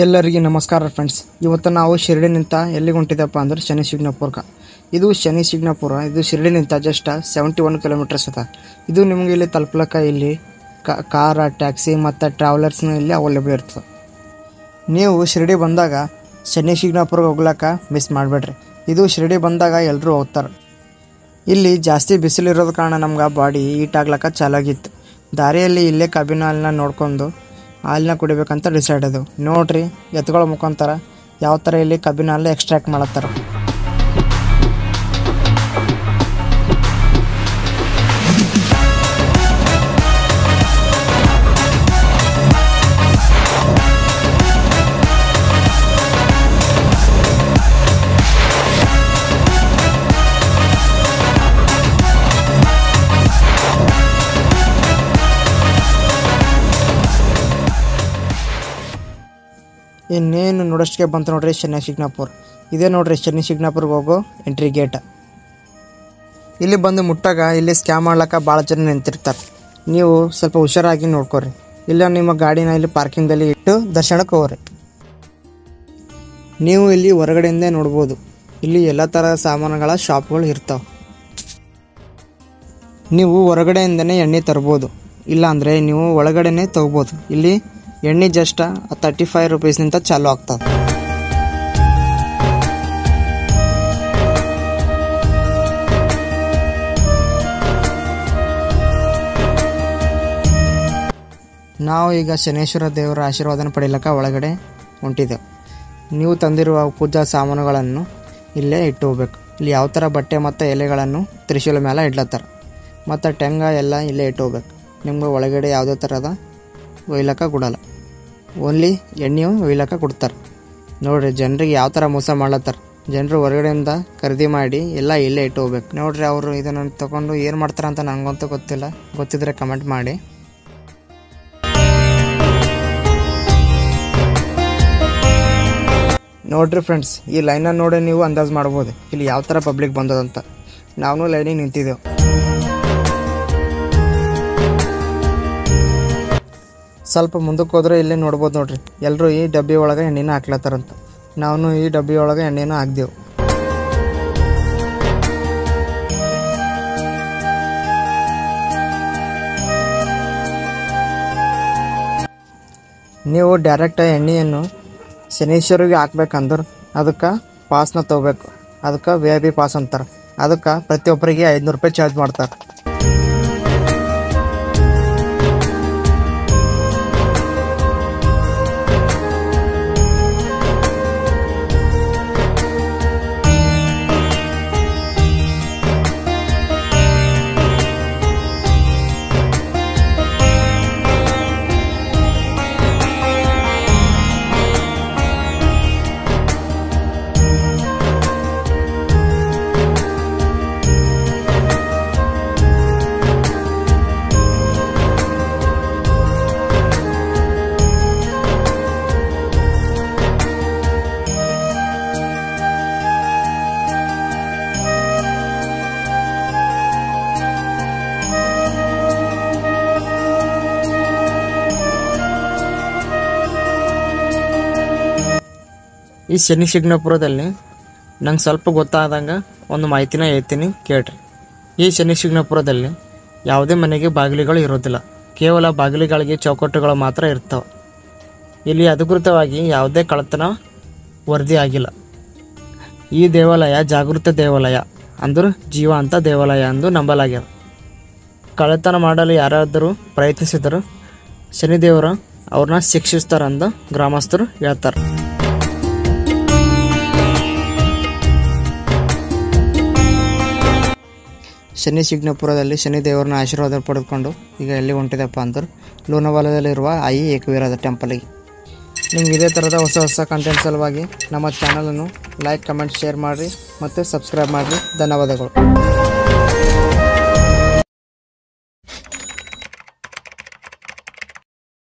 ಎಲ್ಲರಿಗೂ ನಮಸ್ಕಾರ ಫ್ರೆಂಡ್ಸ್. ಇವತ್ತು ನಾವು ಶಿರಡಿನಿಂದ ಎಲ್ಲಿಗೆ ಹೊಂಟಿದ್ದಪ್ಪ ಅಂದ್ರೆ ಶನಿ ಶಿಗ್ನಾಪುರಕ್ಕೆ. ಇದು ಶನಿ ಶಿಗ್ನಾಪುರ, ಇದು ಶಿರಡಿನಿಂದ ಜಸ್ಟ್ 71 ಕಿಲೋಮೀಟರ್ಸ್ ಅದ. ಇದು ನಿಮಗೆ ಇಲ್ಲಿ ತಲುಪ್ಲಕ್ಕ ಇಲ್ಲಿ ಕಾರ, ಟ್ಯಾಕ್ಸಿ ಮತ್ತು ಟ್ರಾವೆಲರ್ಸ್ನ ಇಲ್ಲಿ ಅವೈಲೇಬಲ್ ಇರ್ತದೆ. ನೀವು ಶಿರಡಿ ಬಂದಾಗ ಶನಿ ಶಿಗ್ನಾಪುರಕ್ಕೆ ಹೋಗ್ಲಿಕ್ಕೆ ಮಿಸ್ ಮಾಡಬೇಡ್ರಿ. ಇದು ಶಿರಡಿ ಬಂದಾಗ ಎಲ್ಲರೂ ಹೋಗ್ತಾರೆ. ಇಲ್ಲಿ ಜಾಸ್ತಿ ಬಿಸಿಲಿರೋದ ಕಾರಣ ನಮ್ಗೆ ಬಾಡಿ ಹೀಟ್ ಆಗ್ಲಕ್ಕ ಚಾಲಾಗಿತ್ತು. ದಾರಿಯಲ್ಲಿ ಇಲ್ಲೇ ಕಬ್ಬಿನ ಹಾಲನ್ನ ನೋಡ್ಕೊಂಡು ಹಾಲನ್ನ ಕುಡಿಬೇಕಂತ ಡಿಸೈಡ್ ಅದು. ನೋಡ್ರಿ ಎತ್ತುಗಳ ಮುಖಾಂತರ ಯಾವ ಥರ ಇಲ್ಲಿ ಕಬ್ಬಿನ ಹಾಲು ಎಕ್ಸ್ಟ್ರಾಕ್ಟ್ ಮಾಡತ್ತಾರೆ. ಇನ್ನೇನು ನೋಡೋಷ್ಟಕ್ಕೆ ಬಂತು ನೋಡ್ರಿ ಶನಿ ಶಿಗ್ನಾಪುರ. ಇದೇ ನೋಡ್ರಿ ಶನಿ ಶಿಗ್ನಾಪುರ್ಗೆ ಹೋಗೋ ಎಂಟ್ರಿ ಗೇಟ್. ಇಲ್ಲಿ ಬಂದು ಮುಟ್ಟಾಗ ಇಲ್ಲಿ ಸ್ಕ್ಯಾಮ್ ಮಾಡ್ಲಿಕ್ಕೆ ಭಾಳ ಜನ ನಿಂತಿರ್ತಾರೆ. ನೀವು ಸ್ವಲ್ಪ ಹುಷಾರಾಗಿ ನೋಡ್ಕೊರಿ. ಇಲ್ಲ ನಿಮ್ಮ ಗಾಡಿನ ಇಲ್ಲಿ ಪಾರ್ಕಿಂಗ್ದಲ್ಲಿ ಇಟ್ಟು ದರ್ಶನಕ್ಕೆ ಹೋಗ್ರಿ. ನೀವು ಇಲ್ಲಿ ಹೊರಗಡೆಯಿಂದ ನೋಡ್ಬೋದು, ಇಲ್ಲಿ ಎಲ್ಲ ಥರದ ಸಾಮಾನುಗಳ ಶಾಪ್ಗಳು ಇರ್ತಾವೆ. ನೀವು ಹೊರಗಡೆಯಿಂದನೇ ಎಣ್ಣೆ ತರ್ಬೋದು, ಇಲ್ಲಾಂದರೆ ನೀವು ಒಳಗಡೆನೇ ತೊಗೋಬೋದು. ಇಲ್ಲಿ ಎಣ್ಣೆ ಜಸ್ಟ್ 35 ರೂಪೀಸ್ನಿಂದ ಚಾಲು ಆಗ್ತದೆ. ನಾವು ಈಗ ಶನೇಶ್ವರ ದೇವರ ಆಶೀರ್ವಾದನ ಪಡೀಲಿಕ್ಕೆ ಒಳಗಡೆ ಹೊಂಟಿದ್ದೆವು. ನೀವು ತಂದಿರುವ ಪೂಜಾ ಸಾಮಾನುಗಳನ್ನು ಇಲ್ಲೇ ಇಟ್ಟು ಹೋಗ್ಬೇಕು. ಇಲ್ಲಿ ಯಾವ ಥರ ಬಟ್ಟೆ ಮತ್ತು ಎಲೆಗಳನ್ನು ತ್ರಿಶೂಲ ಮೇಲೆ ಇಡ್ಲತ್ತಾರೆ ಮತ್ತು ಟೆಂಗ ಎಲ್ಲ ಇಲ್ಲೇ ಇಟ್ಟು ಹೋಗ್ಬೇಕು. ನಿಮ್ಗೆ ಒಳಗಡೆ ಯಾವುದೇ ಥರದ ಒಯ್ಲಕ್ಕ ಕೊಡಲ್ಲ, ಓನ್ಲಿ ಎಣ್ಣೆಯು ಒಯ್ಲಕ್ಕ ಕೊಡ್ತಾರೆ. ನೋಡಿರಿ ಜನರಿಗೆ ಯಾವ ಥರ ಮೋಸ ಮಾಡ್ಲತ್ತಾರೆ. ಜನರು ಹೊರಗಡೆಯಿಂದ ಖರೀದಿ ಮಾಡಿ ಎಲ್ಲ ಇಲ್ಲೇ ಇಟ್ಟು ಹೋಗ್ಬೇಕು. ನೋಡಿರಿ ಅವರು ಇದನ್ನು ತೊಗೊಂಡು ಏನು ಮಾಡ್ತಾರೆ ಅಂತ ನನಗಂತೂ ಗೊತ್ತಿಲ್ಲ, ಗೊತ್ತಿದ್ರೆ ಕಮೆಂಟ್ ಮಾಡಿ. ನೋಡಿರಿ ಫ್ರೆಂಡ್ಸ್, ಈ ಲೈನನ್ನು ನೋಡಿ ನೀವು ಅಂದಾಜು ಮಾಡ್ಬೋದು ಇಲ್ಲಿ ಯಾವ ಥರ ಪಬ್ಲಿಕ್ ಬಂದದಂತ. ನಾವು ಲೈನಿಗೆ ನಿಂತಿದ್ದೆವು. ಸ್ವಲ್ಪ ಮುಂದಕ್ಕೆ ಹೋದರೆ ಇಲ್ಲೇ ನೋಡ್ಬೋದು ನೋಡ್ರಿ, ಎಲ್ಲರೂ ಈ ಡಬ್ಬಿ ಒಳಗೆ ಎಣ್ಣೆನ ಹಾಕ್ಲತ್ತಾರಂತ. ನಾವು ಈ ಡಬ್ಬಿ ಒಳಗೆ ಎಣ್ಣೆನ ಹಾಕ್ದೆವು. ನೀವು ಡೈರೆಕ್ಟ್ ಎಣ್ಣೆಯನ್ನು ಶನೀಶ್ವರಿಗೆ ಹಾಕ್ಬೇಕಂದ್ರೆ ಅದಕ್ಕೆ ಪಾಸ್ನ ತೊಗೋಬೇಕು. ಅದಕ್ಕೆ VIP ಪಾಸ್ ಅಂತಾರೆ. ಅದಕ್ಕೆ ಪ್ರತಿಯೊಬ್ಬರಿಗೆ 500 ರೂಪಾಯಿ ಚಾರ್ಜ್ ಮಾಡ್ತಾರೆ. ಈ ಶನಿ ಶಿಗ್ನಾಪುರದಲ್ಲಿ ನಂಗೆ ಸ್ವಲ್ಪ ಗೊತ್ತಾದಂಗೆ ಒಂದು ಮಾಹಿತಿನ ಹೇಳ್ತೀನಿ ಕೇಳ್ರಿ. ಈ ಶನಿ ಶಿಗ್ನಾಪುರದಲ್ಲಿ ಯಾವುದೇ ಮನೆಗೆ ಬಾಗಿಲುಗಳು ಇರೋದಿಲ್ಲ, ಕೇವಲ ಬಾಗಿಲುಗಳಿಗೆ ಚೌಕಟ್ಟುಗಳು ಮಾತ್ರ ಇರ್ತವೆ. ಇಲ್ಲಿ ಅಧಿಕೃತವಾಗಿ ಯಾವುದೇ ಕಳ್ಳತನ ವರದಿ ಆಗಿಲ್ಲ. ಈ ದೇವಾಲಯ ಜಾಗೃತ ದೇವಾಲಯ ಅಂದ್ರೆ ಜೀವಂತ ದೇವಾಲಯ ಎಂದು ನಂಬಲಾಗ್ಯದ. ಕಳ್ಳತನ ಮಾಡಲು ಯಾರಾದರೂ ಪ್ರಯತ್ನಿಸಿದರೂ ಶನಿದೇವರು ಅವ್ರನ್ನ ಶಿಕ್ಷಿಸ್ತಾರಂದು ಗ್ರಾಮಸ್ಥರು ಹೇಳ್ತಾರೆ. ಶನಿ ಶಿಗ್ನಾಪುರದಲ್ಲಿ ಶನಿ ದೇವರನ್ನ ಆಶೀರ್ವಾದ ಪಡೆದುಕೊಂಡು ಈಗ ಎಲ್ಲಿ ಹೊಂಟಿದೆಪ್ಪ ಅಂದ್ರೆ ಲೋನಾವಾಲಾದಲ್ಲಿರುವ ಆಯಿ ಏಕವೀರದ ಟೆಂಪಲಿಗೆ. ನಿಮ್ಗೆ ಇದೇ ಥರದ ಹೊಸ ಕಂಟೆಂಟ್ ಸಲುವಾಗಿ ನಮ್ಮ ಚಾನಲನ್ನು ಲೈಕ್, ಕಮೆಂಟ್, ಶೇರ್ ಮಾಡಿರಿ ಮತ್ತು ಸಬ್ಸ್ಕ್ರೈಬ್ ಮಾಡಿರಿ. ಧನ್ಯವಾದಗಳು.